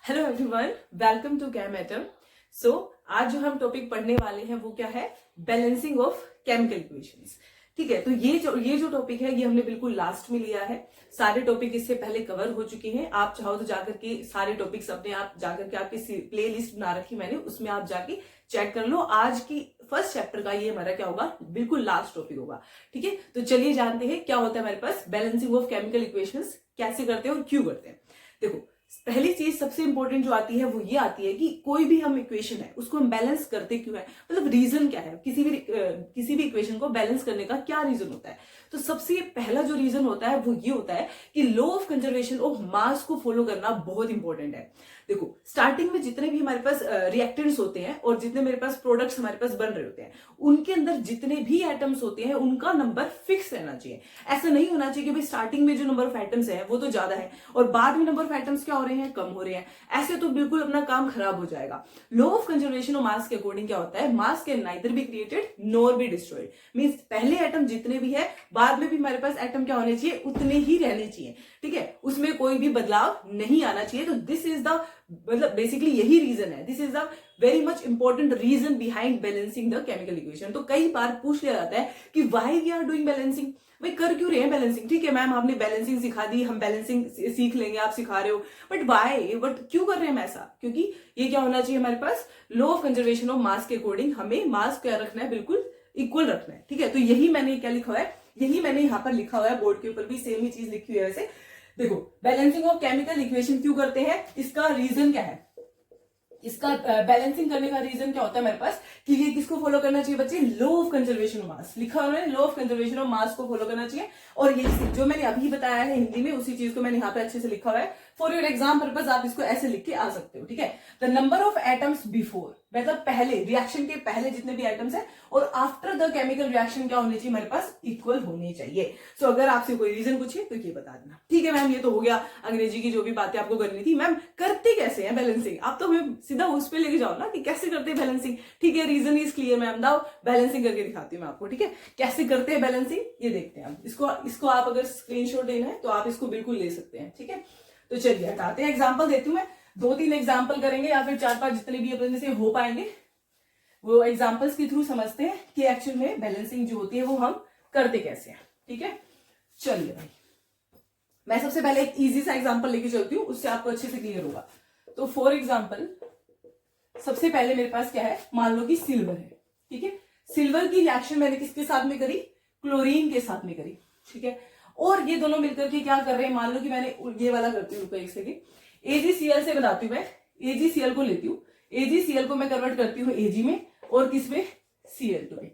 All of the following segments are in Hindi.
Hello everyone, welcome to chem atom. So आज जो हम टॉपिक पढ़ने वाले हैं वो क्या है? Balancing of chemical equations. ठीक है, तो ये जो टॉपिक है ये हमने बिल्कुल लास्ट में लिया है। सारे टॉपिक इससे पहले कवर हो चुके हैं। आप चाहो तो जाकर के सारे टॉपिक्स अपने आप जाकर के आपकी प्ले लिस्ट बना रखी मैंने, उसमें आप जाके चेक कर लो। आज की फर्स्ट चैप्टर का ये हमारा क्या होगा, बिल्कुल लास्ट टॉपिक होगा। ठीक है, तो चलिए जानते हैं क्या होता है हमारे पास बैलेंसिंग ऑफ केमिकल इक्वेशंस, कैसे करते हैं और क्यों करते हैं। देखो, पहली चीज सबसे इंपॉर्टेंट जो आती है वो ये आती है कि कोई भी हम इक्वेशन है उसको हम बैलेंस करते क्यों है, मतलब रीजन क्या है। किसी भी इक्वेशन को बैलेंस करने का क्या रीजन होता है। तो सबसे पहला जो रीजन होता है वो ये होता है कि लॉ ऑफ कंजर्वेशन ऑफ मास को फॉलो करना बहुत इंपॉर्टेंट है। देखो, स्टार्टिंग में जितने भी हमारे पास रिएक्टेंट्स होते हैं और जितने मेरे पास प्रोडक्ट्स हमारे पास बन रहे होते हैं, उनके अंदर जितने भी एटम्स होते हैं उनका नंबर फिक्स रहना चाहिए। ऐसा नहीं होना चाहिए कि भाई स्टार्टिंग में जो नंबर ऑफ एटम्स है वो तो ज्यादा है और बाद में नंबर ऑफ एटम्स क्या हो रहे हैं, कम हो रहे हैं। ऐसे तो बिल्कुल अपना काम खराब हो जाएगा। Law of conservation of mass के अकॉर्डिंग क्या होता है, मास can neither be created nor be destroyed. Means पहले एटम जितने भी है बाद में भी हमारे पास एटम क्या होने चाहिए, उतने ही रहने चाहिए। ठीक है, उसमें कोई भी बदलाव नहीं आना चाहिए। तो दिस इज द, मतलब बेसिकली यही रीजन है, this is the very much important reason behind balancing the chemical equation. तो कई बार पूछ लिया जाता है कि why we are doing balancing, भाई कर क्यों रहे हैं बैलेंसिंग। ठीक है मैम, आपने बैलेंसिंग सिखा दी, हम बैलेंसिंग सीख लेंगे, आप सिखा रहे हो, बट व्हाई, बट क्यों कर रहे हैं हम ऐसा? क्योंकि ये क्या होना चाहिए हमारे पास, law of conservation of mass के अकॉर्डिंग हमें मास क्या रखना है, बिल्कुल इक्वल रखना है। ठीक है, तो यही मैंने क्या लिखा हुआ है, यही मैंने यहाँ पर लिखा हुआ है, बोर्ड के ऊपर भी सेम ही चीज लिखी हुई है। वैसे देखो, बैलेंसिंग ऑफ केमिकल इक्वेशन क्यों करते हैं, इसका रीजन क्या है, इसका बैलेंसिंग करने का रीजन क्या होता है हमारे पास, कि ये किसको फॉलो करना चाहिए बच्चे, लॉ ऑफ कंजर्वेशन ऑफ मास। लिखा हुआ है लॉ ऑफ कंजर्वेशन ऑफ मास को फॉलो करना चाहिए। और ये जो मैंने अभी बताया है हिंदी में, उसी चीज को मैंने यहाँ पे अच्छे से लिखा हुआ है। फॉर योर एग्जाम पर्पज आप इसको ऐसे लिख के आ सकते हो। ठीक है, the number of atoms before, मतलब पहले रिएक्शन के पहले जितने भी एटम्स है, और आफ्टर द केमिकल रिएक्शन क्या होनी चाहिए हमारे पास, इक्वल होनी चाहिए। सो अगर आपसे कोई रीजन पूछे तो ये बता देना। ठीक है मैम, ये तो हो गया अंग्रेजी की जो भी बातें आपको करनी थी। मैम करते कैसे हैं बैलेंसिंग, आप तो हमें सीधा उस पर लेके जाओ ना कि कैसे करते हैं बैलेंसिंग। ठीक है, रीजन इज क्लियर मैम, दाओ बैलेंसिंग करके दिखाती हूँ मैं आपको। ठीक है, कैसे करते हैं बैलेंसिंग ये देखते हैं हम। इसको आप अगर स्क्रीनशॉट लेना है तो आप इसको बिल्कुल ले सकते हैं। ठीक है, तो चलिए हटाते हैं, एग्जाम्पल देती हूँ मैं। 2-3 एग्जाम्पल करेंगे या फिर 4-5 जितने भी अपने से हो पाएंगे वो एग्जाम्पल्स के थ्रू समझते हैं कि एक्चुअल में बैलेंसिंग जो होती है वो हम करते कैसे हैं। ठीक है, चलिए भाई, मैं सबसे पहले एक इजी सा एग्जाम्पल लेके चलती हूँ, उससे आपको अच्छे से क्लियर होगा। तो फॉर एग्जाम्पल सबसे पहले मेरे पास क्या है, मान लो कि सिल्वर है। ठीक है, सिल्वर की रिएक्शन मैंने किसके साथ में करी, क्लोरीन के साथ में करी। ठीक है, और ये दोनों मिलकर के क्या कर रहे हैं, मान लो कि मैंने ये वाला करती हूँ, एक सेकेंड, AgCl से बनाती हूँ मैं, AgCl को लेती हूँ, AgCl को मैं कन्वर्ट करती हूँ Ag में, और किसमें, Cl2 में।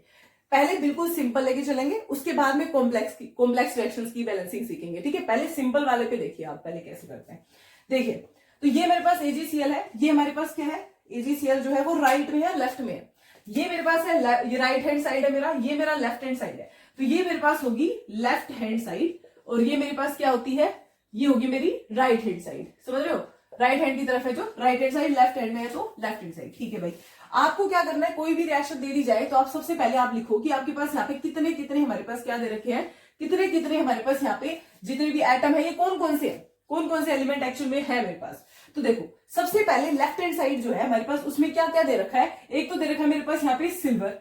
पहले बिल्कुल सिंपल लेके चलेंगे, उसके बाद में कॉम्प्लेक्स रिएक्शंस की बैलेंसिंग सीखेंगे। ठीक है, पहले सिंपल वाले पे देखिए आप पहले कैसे करते हैं। देखिए, तो ये मेरे पास AgCl है, ये हमारे पास क्या है, AgCl जो है वो राइट में है, लेफ्ट में है। ये मेरे पास है, ये राइट हैंड साइड है मेरा, ये मेरा लेफ्ट हैंड साइड है। तो ये मेरे पास होगी लेफ्ट हैंड साइड, और ये मेरे पास क्या होती है, ये होगी मेरी राइट हैंड साइड। समझ रहे हो, राइट हैंड की तरफ है जो right hand side, left hand में है तो लेफ्ट हैंड साइड। ठीक है भाई, आपको क्या करना है, कोई भी रिएक्शन दे दी जाए तो आप सबसे पहले आप लिखो कि आपके पास यहाँ पे कितने कितने हमारे पास क्या दे रखे हैं, कितने कितने हमारे पास यहाँ पे जितने भी एटम है ये कौन कौन से एलिमेंट एक्चुअल में है मेरे पास। तो देखो, सबसे पहले लेफ्ट हैंड साइड जो है हमारे पास, उसमें क्या क्या दे रखा है, एक तो दे रखा है मेरे पास यहाँ पे सिल्वर,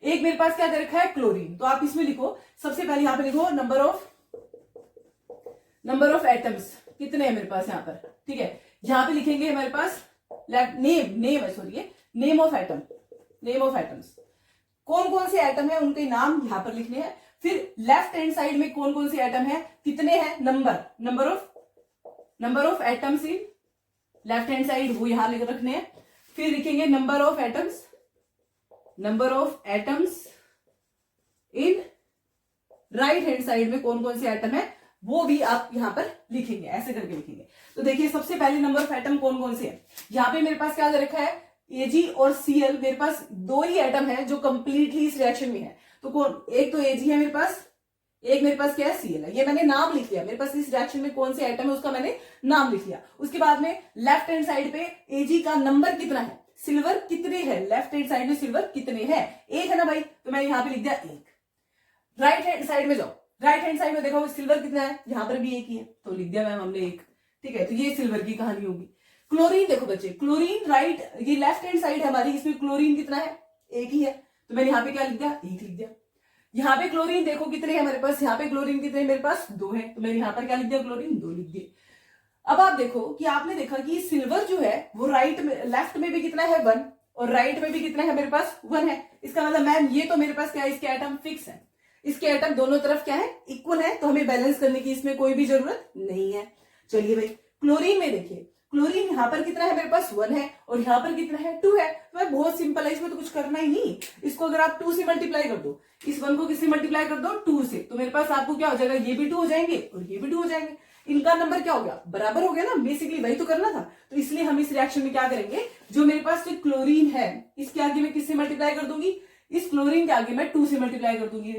एक मेरे पास क्या दे रखा है, क्लोरीन। तो आप इसमें लिखो, सबसे पहले यहाँ पे लिखो नंबर ऑफ एटम्स कितने हैं मेरे पास यहाँ पर। ठीक है, यहाँ पे लिखेंगे हमारे पास नेम ऑफ एटम्स, कौन कौन से एटम है उनके नाम यहाँ पर लिखने हैं। फिर लेफ्ट हैंड साइड में कौन कौन से एटम है, कितने हैं, number of atoms in left hand side वो यहां लिख रखने हैं। फिर लिखेंगे number of atoms in right hand side में कौन कौन से एटम है वो भी आप यहां पर लिखेंगे, ऐसे करके लिखेंगे। तो देखिए, सबसे पहले नंबर ऑफ एटम कौन कौन से हैं, यहाँ पे मेरे पास क्या दे रखा है, Ag और Cl। मेरे पास 2 ही एटम है जो कंप्लीटली इस रिएक्शन में है। तो कौन, एक तो Ag है मेरे पास, एक मेरे पास क्या है, Cl है। ये मैंने नाम लिख लिया, मेरे पास इस रिएक्शन में कौन से एटम है उसका मैंने नाम लिख लिया। उसके बाद में लेफ्ट हैंड साइड पे Ag का नंबर कितना है, सिल्वर कितने हैं, लेफ्ट हैंड साइड में सिल्वर कितने हैं, एक है ना भाई, तो मैंने यहां पे लिख दिया एक। राइट हैंड साइड में जाओ, राइट हैंड साइड में देखो सिल्वर कितना है, यहां पर भी एक ही है, तो लिख दिया मैम हमने एक। ठीक है, तो ये सिल्वर की कहानी होगी। क्लोरीन देखो बच्चे, क्लोरीन राइट, ये लेफ्ट हैंड साइड है हमारी, इसमें क्लोरीन कितना है, एक ही है, तो मैंने यहाँ पे क्या लिख दिया, एक लिख दिया। यहाँ पे क्लोरीन देखो कितने हैं हमारे पास, यहाँ पे क्लोरीन कितने हैं मेरे पास, 2 है, तो मैंने यहाँ पर क्या लिख दिया, क्लोरीन 2 लिख दिए। अब आप देखो कि आपने देखा कि सिल्वर जो है वो राइट में, लेफ्ट में भी कितना है 1 और राइट में भी कितना है मेरे पास 1 है। इसका मतलब मैम ये तो मेरे पास क्या है, इसके एटम फिक्स है, इसके एटम दोनों तरफ क्या है, इक्वल है, तो हमें बैलेंस करने की इसमें कोई भी जरूरत नहीं है। चलिए भाई क्लोरीन में देखिए, क्लोरीन यहाँ पर कितना है मेरे पास 1 है और यहाँ पर कितना है 2 है, तो भाई बहुत सिंपल है, इसमें तो कुछ करना ही नहीं। इसको अगर आप 2 से मल्टीप्लाई कर दो, इस 1 को किससे मल्टीप्लाई कर दो, 2 से, तो मेरे पास आपको क्या हो जाएगा, ये भी 2 हो जाएंगे और ये भी 2 हो जाएंगे, इनका नंबर क्या हो गया, बराबर हो गया ना, बेसिकली वही तो करना था। तो इसलिए हम इस रिएक्शन में क्या करेंगे, जो मेरे पास जो क्लोरीन है इसके आगे मैं किससे मल्टीप्लाई कर दूंगी, इस क्लोरीन के आगे मैं 2 से मल्टीप्लाई कर दूंगी।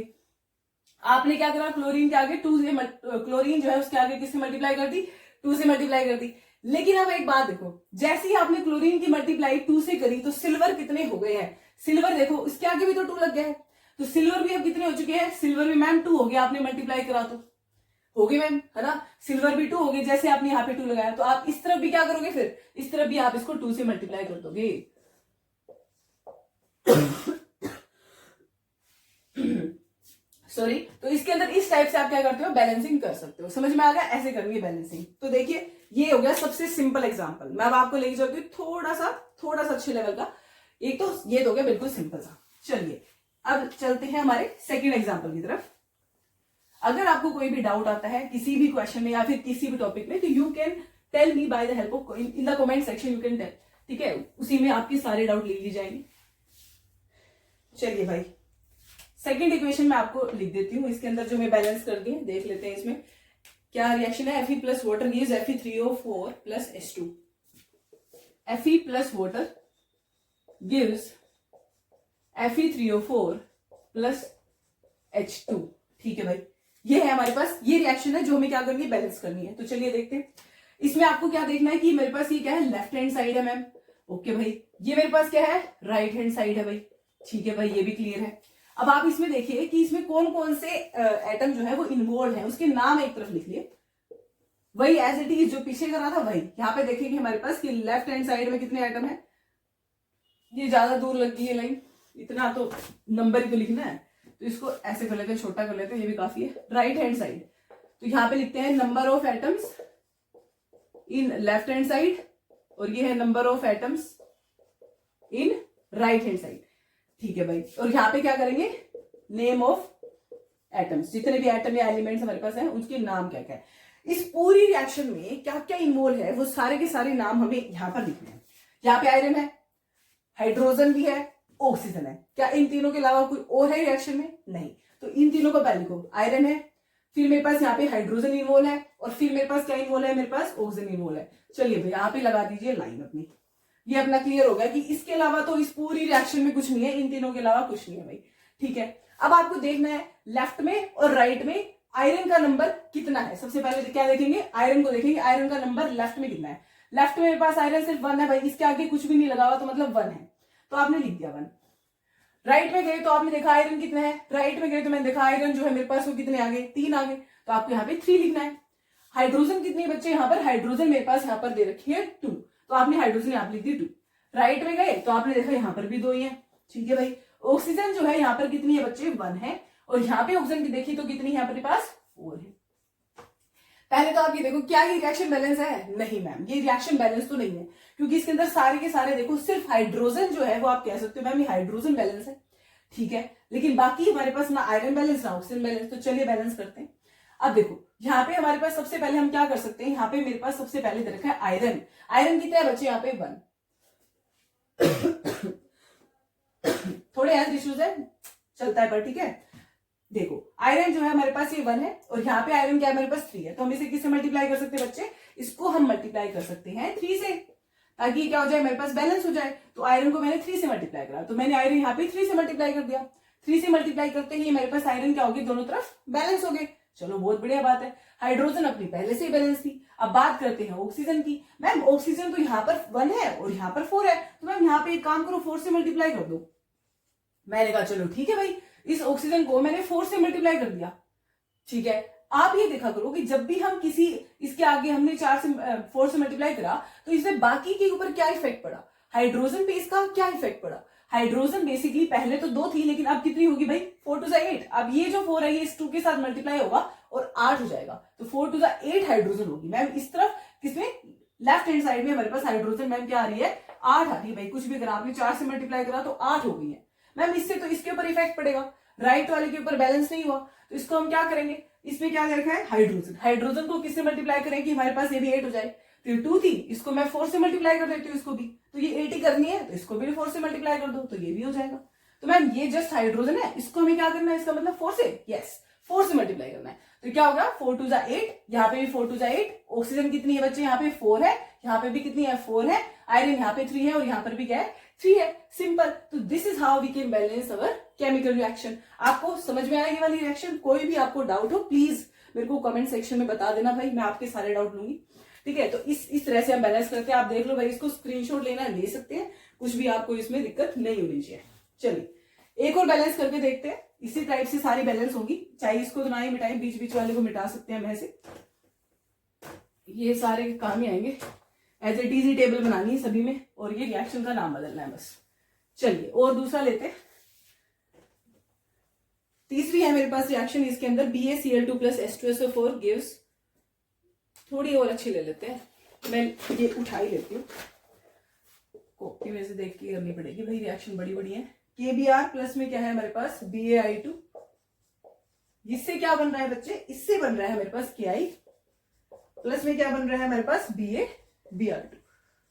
आपने क्या करा, क्लोरीन के आगे 2 से, क्लोरीन जो है उसके आगे किससे मल्टीप्लाई कर दी, 2 से मल्टीप्लाई कर दी। लेकिन अब एक बात देखो, जैसे ही आपने क्लोरीन की मल्टीप्लाई 2 से करी तो सिल्वर कितने हो गए हैं, सिल्वर देखो इसके आगे भी तो 2 लग गया है, तो सिल्वर भी अब कितने हो चुके हैं, सिल्वर भी मैम 2 हो गया, आपने मल्टीप्लाई करा तो हो गए मैम, है ना, सिल्वर भी 2 हो गए, जैसे आपने यहाँ पे 2 लगाया, तो आप इस तरफ भी क्या करोगे, फिर इस तरफ भी आप इसको 2 से मल्टीप्लाई कर दोगे। सॉरी, तो इसके अंदर इस टाइप से आप क्या करते हो, बैलेंसिंग कर सकते हो, समझ में आ गया, ऐसे करेंगे बैलेंसिंग। तो देखिए ये हो गया सबसे सिंपल एग्जांपल, मैं अब आपको लेके चलती हूँ थोड़ा सा अच्छे लेवल का। एक तो ये तो हो गया बिल्कुल सिंपल सा। चलिए अब चलते हैं हमारे सेकंड एग्जांपल की तरफ। अगर आपको कोई भी डाउट आता है किसी भी क्वेश्चन में या फिर किसी भी टॉपिक में, तो you can tell me by the help of in the comment section, you can tell, ठीक है, उसी में आपके सारे डाउट ले ली जाएंगे। चलिए भाई सेकेंड इक्वेशन में आपको लिख देती हूँ, इसके अंदर जो मैं बैलेंस कर दी है देख लेते हैं इसमें क्या रिएक्शन है। Fe plus water gives Fe3O4 plus H2, Fe plus water gives Fe3O4 plus H2, ठीक है भाई, ये है हमारे पास, ये रिएक्शन है जो हमें क्या करनी है, बैलेंस करनी है। तो चलिए देखते हैं, इसमें आपको क्या देखना है कि मेरे पास ये क्या है, लेफ्ट हैंड साइड है मैम, ओके भाई, ये मेरे पास क्या है, राइट हैंड साइड है भाई, ठीक है भाई, ये भी क्लियर है। अब आप इसमें देखिए कि इसमें कौन कौन से एटम जो है वो इन्वॉल्व है, उसके नाम एक तरफ लिख लिए, वही एज इट इज जो पीछे कर रहा था वही। यहाँ पे देखेंगे हमारे पास कि लेफ्ट हैंड साइड में कितने एटम है, ये ज्यादा दूर लग गई है लाइन, इतना तो नंबर ही तो लिखना है, तो इसको ऐसे कर लेते हैं, छोटा कर लेते हैं, ये भी काफी है। राइट हैंड साइड, तो यहाँ पे लिखते हैं number of atoms in left hand side, और ये है number of atoms in right hand side, ठीक है भाई। और यहाँ पे क्या करेंगे, नेम ऑफ एटम्स, जितने भी एटम या एलिमेंट्स हमारे पास हैं उनके नाम क्या क्या है, इस पूरी रिएक्शन में क्या क्या इन्वॉल्व है वो सारे के सारे नाम हमें यहाँ पर लिखने हैं। यहाँ पे आयरन है, हाइड्रोजन भी है, ऑक्सीजन है, क्या इन तीनों के अलावा कोई और है रिएक्शन में, नहीं, तो इन तीनों को पहले लिखो, आयरन है, फिर मेरे पास यहाँ पे हाइड्रोजन इन्वॉल्व है, और फिर मेरे पास क्या इन्वॉल्व है, मेरे पास ऑक्सीजन इन्वॉल्व है। चलिए भाई यहाँ पे लगा दीजिए लाइन अपनी, ये अपना क्लियर हो गया कि इसके अलावा तो इस पूरी रिएक्शन में कुछ नहीं है, इन तीनों के अलावा कुछ नहीं है भाई, ठीक है। अब आपको देखना है लेफ्ट में और राइट में आयरन का नंबर कितना है। सबसे पहले क्या देखेंगे, आयरन को देखेंगे, आयरन का नंबर लेफ्ट में कितना है। लेफ्ट में मेरे पास आयरन सिर्फ 1 है भाई, इसके आगे कुछ भी नहीं लगा हुआ, तो मतलब 1 है, तो आपने लिख दिया 1। राइट में गए तो आपने देखा आयरन कितना है, राइट में गए तो मैंने देखा आयरन जो है मेरे पास वो कितने आगे, 3 आगे, तो आपको यहाँ पे 3 लिखना है। हाइड्रोजन कितने बच्चे यहाँ पर, हाइड्रोजन मेरे पास यहाँ पर दे रखी है 2, तो आपने हाइड्रोजन यहाँ पर लिख दी 2। राइट में गए तो आपने देखा यहाँ पर भी 2 ही है, ठीक है भाई। ऑक्सीजन जो है यहाँ पर कितनी है बच्चे, 1 है, और यहाँ पे ऑक्सीजन की देखिए तो कितनी है अपने पास, 4 है। पहले तो आप ये देखो क्या ये रिएक्शन बैलेंस है, नहीं मैम ये रिएक्शन बैलेंस तो नहीं है, क्योंकि इसके अंदर सारे के सारे देखो सिर्फ हाइड्रोजन जो है वो आप कह सकते हो मैम ये हाइड्रोजन बैलेंस है, ठीक है, लेकिन बाकी हमारे पास ना आयरन बैलेंस ना ऑक्सीजन बैलेंस। तो चलिए बैलेंस करते हैं। अब देखो यहाँ पे हमारे पास सबसे पहले हम क्या कर सकते हैं, यहाँ पे मेरे पास सबसे पहले दे रखा है आयरन, आयरन कितना है बच्चे यहाँ पे 1 थोड़े हेल्थ इश्यूज है, चलता है पर ठीक है। देखो आयरन जो है हमारे पास ये 1 है, और यहाँ पे आयरन क्या है मेरे पास 3 है, तो हम इसे किससे मल्टीप्लाई कर सकते हैं बच्चे, इसको हम मल्टीप्लाई कर सकते हैं 3 से, ताकि क्या हो जाए मेरे पास बैलेंस हो जाए। तो आयरन को मैंने 3 से मल्टीप्लाई करा, तो मैंने आयरन यहाँ पे 3 से मल्टीप्लाई कर दिया। 3 से मल्टीप्लाई करते ही मेरे पास आयरन क्या होगी, दोनों तरफ बैलेंस हो गए, चलो बहुत बढ़िया बात है। हाइड्रोजन अपनी पहले से ही बैलेंस थी। अब बात करते हैं ऑक्सीजन की। मैम ऑक्सीजन तो यहाँ पर 1 है और यहाँ पर 4 है, तो मैम यहाँ पे एक काम करो 4 से मल्टीप्लाई कर दो। मैंने कहा चलो ठीक है भाई, इस ऑक्सीजन को मैंने 4 से मल्टीप्लाई कर दिया, ठीक है। आप ये देखा करो कि जब भी हम किसी इसके आगे हमने 4 से मल्टीप्लाई करा तो इसमें बाकी के ऊपर क्या इफेक्ट पड़ा, हाइड्रोजन पे इसका क्या इफेक्ट पड़ा। हाइड्रोजन बेसिकली पहले तो 2 थी, लेकिन अब कितनी होगी भाई 4 टू 8। अब ये जो 4 है ये इस 2 के साथ मल्टीप्लाई होगा और 8 हो जाएगा, तो 4 टू 8 हाइड्रोजन होगी। मैम इस तरफ किसमें, लेफ्ट हैंड साइड में हमारे पास हाइड्रोजन मैम क्या आ रही है 8 आ रही है भाई। कुछ भी अगर आपने 4 से मल्टीप्लाई करा तो 8 हो गई है मैम। इससे तो इसके ऊपर इफेक्ट पड़ेगा, राइट वाले के ऊपर बैलेंस नहीं हुआ, तो इसको हम क्या करेंगे, इसमें क्या दे रखा है हाइड्रोजन। हाइड्रोजन को किससे मल्टीप्लाई करें कि हमारे पास ये भी 8 हो जाए। तो ये 2 थी, इसको मैं 4 से मल्टीप्लाई कर देती हूँ इसको भी, तो ये 8 ही करनी है, तो इसको भी 4 से मल्टीप्लाई कर दो तो ये भी हो जाएगा। तो मैम ये जस्ट हाइड्रोजन है, इसको हमें क्या करना है, इसका मतलब 4 से, यस 4 से मल्टीप्लाई करना है। तो क्या होगा 4 टू 8, यहाँ पे भी 4 टू 8। ऑक्सीजन कितनी है बच्चे, यहाँ पे 4 है, यहाँ पे भी कितनी है 4 है। आयरन यहाँ पे 3 है और यहाँ पर भी क्या है 3 है। सिंपल। तो this is how we can balance our chemical reaction. आपको समझ में आएगी वाली रिएक्शन। कोई भी आपको डाउट हो प्लीज मेरे को कमेंट सेक्शन में बता देना भाई, मैं आपके सारे डाउट लूंगी। ठीक है, तो इस तरह से हम बैलेंस करते हैं। आप देख लो भाई, इसको स्क्रीनशॉट लेना ले सकते हैं, कुछ भी आपको इसमें दिक्कत नहीं होनी चाहिए। चलिए एक और बैलेंस करके देखते हैं। इसी टाइप से सारी बैलेंस होगी, चाहे इसको तो ना ही मिटाएं, बीच बीच वाले को मिटा सकते हैं हम ऐसे, ये सारे काम ही आएंगे। एज ए टीजी टेबल बनानी है सभी में, और ये रिएक्शन का नाम बदलना है बस। चलिए और दूसरा लेते हैं। तीसरी है मेरे पास रिएक्शन, इसके अंदर BaCl2 प्लस H2SO4 गिव्स, थोड़ी और अच्छी ले लेते हैं, मैं ये उठा ही लेती हूँ, कॉपी में से देख के करनी पड़ेगी भाई, रिएक्शन बड़ी बड़ी है। KBr प्लस में क्या है हमारे पास BaI2, इससे क्या बन रहा है बच्चे, इससे बन रहा है मेरे पास Ki, प्लस में क्या बन रहा है हमारे पास BaBr2।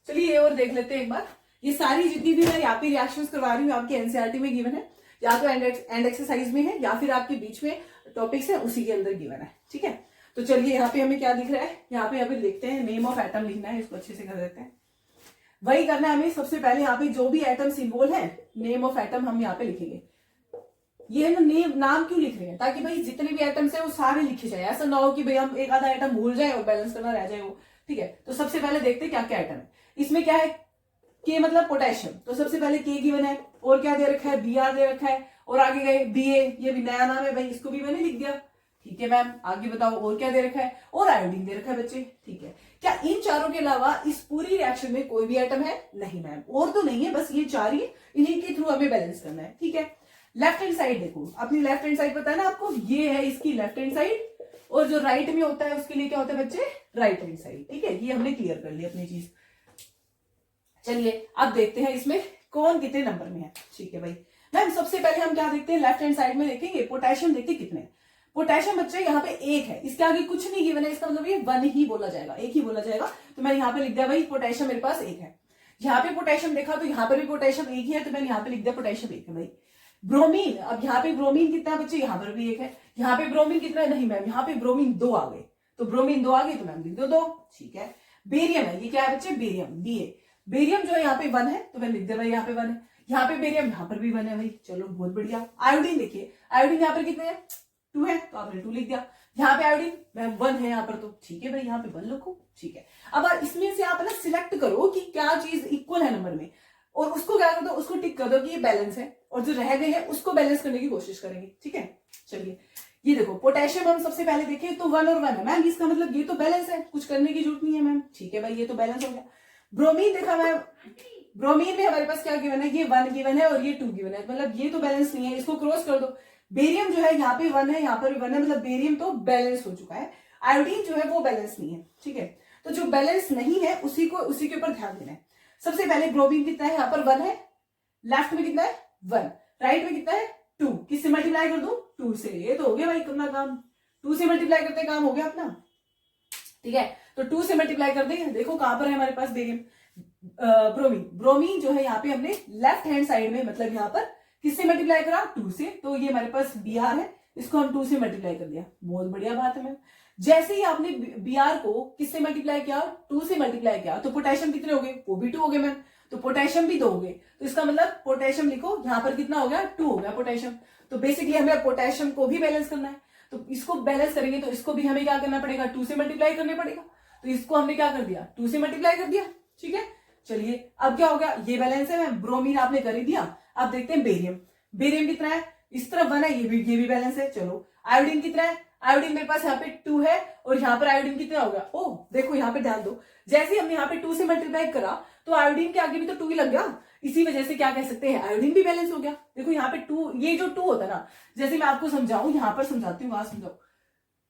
चलिए ये और देख लेते हैं एक बार। ये सारी जितनी भी मैं यहाँ पे रिएक्शंस करवा रही हूँ आपकी एनसीईआरटी में गिवन है, या तो एंड एक्सरसाइज में है, या फिर आपके बीच में टॉपिक्स है उसी के अंदर गिवन है। ठीक है, तो चलिए यहाँ पे हमें क्या दिख रहा है, यहाँ पे लिखते हैं नेम ऑफ एटम लिखना है, इसको अच्छे से कर देते हैं। वही करना है हमें, सबसे पहले यहाँ पे जो भी एटम सिंबल है नेम ऑफ एटम हम यहाँ पे लिखेंगे। ये ना नेम नाम क्यों लिख रहे हैं, ताकि भाई जितने भी एटम्स है वो सारे लिखे जाए, ऐसा ना हो कि भाई हम एक आधा एटम भूल जाए और बैलेंस करना रह जाए वो। ठीक है, तो सबसे पहले देखते हैं क्या क्या एटम है। इसमें क्या है, के मतलब पोटेशियम, तो सबसे पहले के गिवन है, और क्या दे रखा है Br दे रखा है, और आगे गए Ba, ये भी नया नाम है भाई, इसको भी मैंने लिख दिया। ठीक है मैम, आगे बताओ और क्या दे रखा है, और आयोडीन दे रखा है बच्चे। ठीक है, क्या इन चारों के अलावा इस पूरी रिएक्शन में कोई भी एटम है, नहीं मैम, और तो नहीं है, बस ये 4 ही, इन्हीं के थ्रू हमें बैलेंस करना है। ठीक है, लेफ्ट हैंड साइड देखो, अपनी लेफ्ट हैंड साइड पता है ना आपको, ये है इसकी लेफ्ट हैंड साइड, और जो राइट में होता है उसके लिए क्या होता है बच्चे, राइट हैंड साइड। ठीक है, ये हमने क्लियर कर लिया अपनी चीज। चलिए अब देखते हैं इसमें कौन कितने नंबर में है। ठीक है भाई, मैम सबसे पहले हम क्या देखते हैं, लेफ्ट हैंड साइड में देखेंगे पोटेशियम, देखते कितने। पोटेशियम बच्चे यहाँ पे 1 है, इसके आगे कुछ नहीं गिवन है, इसका मतलब ये 1 ही बोला जाएगा, 1 ही बोला जाएगा। तो मैंने यहाँ पे लिख दिया भाई पोटेशियम मेरे पास 1 है। यहाँ पे पोटेशियम देखा तो यहाँ पर भी पोटेशियम 1 ही है, तो मैंने यहाँ पे लिख दिया पोटेशियम 1 है भाई। ब्रोमीन, अब यहाँ पे ब्रोमीन कितना है बच्चे, यहाँ पर भी 1 है। यहाँ पे ब्रोमीन कितना है, नहीं मैम यहाँ पे ब्रोमीन 2 आ गए, तो ब्रोमीन 2 आ गई तो मैम लिख दो 2। ठीक है, बेरियम है, ये क्या है बच्चे, बेरियम Ba। बेरियम जो है यहाँ पे 1 है, तो मैंने लिख दिया भाई यहाँ पे 1 है। यहाँ पे बेरियम, यहाँ पर भी 1 है भाई, चलो बहुत बढ़िया। आयोडीन देखिए, आयोडीन यहाँ पर कितने हैं, 2 है, तो आपने 2 लिख दिया। यहाँ पे आयोडीन मैम 1 है यहाँ पर, तो ठीक है भाई यहाँ पे 1 लिखो। ठीक है, अब इसमें से आप ना सिलेक्ट करो कि क्या चीज इक्वल है नंबर में, और उसको क्या कर दो, उसको टिक कर दो कि ये बैलेंस है, और जो रह गए हैं उसको बैलेंस करने की कोशिश करेंगे। ठीक है, चलिए ये देखो पोटेशियम हम सबसे पहले देखें तो 1 और 1 है मैम, इसका मतलब ये तो बैलेंस है, कुछ करने की जरूरत नहीं है मैम। ठीक है भाई, ये तो बैलेंस हो गया। ब्रोमीन देखा मैम, ब्रोमीन में हमारे पास क्या गिवन है, ये 1 गिवन है और ये 2 गिवन है, मतलब ये तो बैलेंस नहीं है, इसको क्रॉस कर दो। बेरियम जो है यहाँ पे 1 है, यहाँ पर भी 1 है, मतलब बेरियम तो बैलेंस हो चुका है। आयोडीन जो है वो बैलेंस नहीं है। ठीक है, तो जो बैलेंस नहीं है उसी के ऊपर ध्यान देना है। सबसे पहले ब्रोमीन कितना है, यहाँ पर 1 है, लेफ्ट में कितना है 1, राइट में कितना है 2, किससे मल्टीप्लाई कर दूं 2 से, ये तो हो गया भाई अपना काम, 2 से मल्टीप्लाई करते काम हो गया अपना। ठीक है, तो 2 से मल्टीप्लाई कर देंगे, देखो कहां पर है हमारे पास बेरियम, ब्रोमीन जो है यहाँ पे हमने लेफ्ट हैंड साइड में, मतलब यहाँ पर किससे मल्टीप्लाई करा 2 से, तो ये हमारे पास Br है, इसको हम 2 से मल्टीप्लाई कर दिया, बहुत बढ़िया बात है मैम। जैसे ही आपने Br को किससे मल्टीप्लाई किया 2 से मल्टीप्लाई किया, तो पोटेशियम कितने हो गए, वो भी 2 हो गए मैम, तो पोटेशियम भी 2 हो गए, तो इसका मतलब पोटेशियम लिखो, यहाँ पर कितना हो गया 2 हो गया पोटेशियम। तो बेसिकली हमें पोटेशियम को भी बैलेंस करना है, तो इसको बैलेंस करेंगे तो इसको भी हमें क्या करना पड़ेगा 2 से मल्टीप्लाई करने पड़ेगा, तो इसको हमने क्या कर दिया 2 से मल्टीप्लाई कर दिया। ठीक है, चलिए अब क्या हो गया, ये बैलेंस है मैम, ब्रोमीन आपने कर ही दिया। अब देखते हैं बेरियम, बेरियम कितना है, इस तरफ 1 है, ये भी बैलेंस है। चलो आयोडीन कितना है, आयोडीन मेरे पास यहाँ पे 2 है और यहाँ पर आयोडीन कितना हो गया, ओ देखो यहाँ पे ध्यान दो, जैसे ही हमने यहाँ पे 2 से मल्टीप्लाई करा तो आयोडीन के आगे भी तो 2 ही लग गया, इसी वजह से क्या कह सकते हैं, आयोडीन भी बैलेंस हो गया। देखो यहाँ पे 2, ये जो 2 होता है ना, जैसे मैं आपको समझाऊं, यहाँ पर समझाती हूँ, वहां समझाऊ,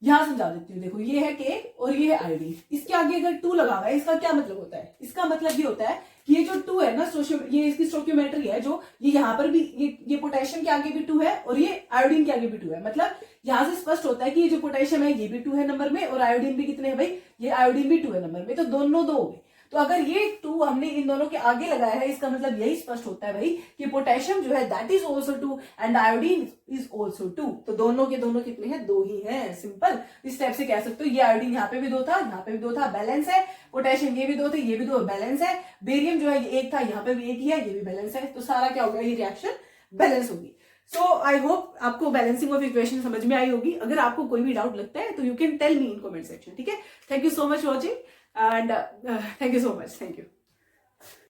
यहां समझा देती हूँ। देखो ये है के और ये है आयोडीन, इसके आगे अगर 2 लगा हुआ है, इसका क्या मतलब होता है, इसका मतलब ये होता है कि ये जो 2 है ना, ये इसकी स्टोइकियोमेट्री है, जो ये यहाँ पर भी ये पोटेशियम के आगे भी 2 है और ये आयोडीन के आगे भी 2 है, मतलब यहाँ से स्पष्ट होता है कि ये जो पोटेशियम है ये भी 2 है नंबर में और आयोडीन भी कितने हैं भाई, ये आयोडीन भी 2 है नंबर में, तो दोनों 2 हो गए। तो अगर ये 2 हमने इन दोनों के आगे लगाया है, इसका मतलब यही स्पष्ट होता है भाई कि पोटेशियम जो है that is also 2 and iodine is also 2, तो दोनों के दोनों कितने हैं, 2 ही हैं, सिंपल। इस टाइप से कह सकते हो, ये आयोडीन यहाँ पे भी 2 था, यहाँ पे भी 2 था, बैलेंस है, पोटेशियम ये भी 2 थे, ये भी 2, बैलेंस है, बेरियम जो है ये 1 था, यहाँ पे भी 1 ही है, ये भी बैलेंस है, तो सारा क्या होगा, ये रिएक्शन बैलेंस होगी। सो आई होप आपको बैलेंसिंग ऑफ इक्वेशन समझ में आई होगी। अगर आपको कोई भी डाउट लगता है तो you can tell me in comment section, ठीक है। Thank you so much watching and thank you so much, thank you.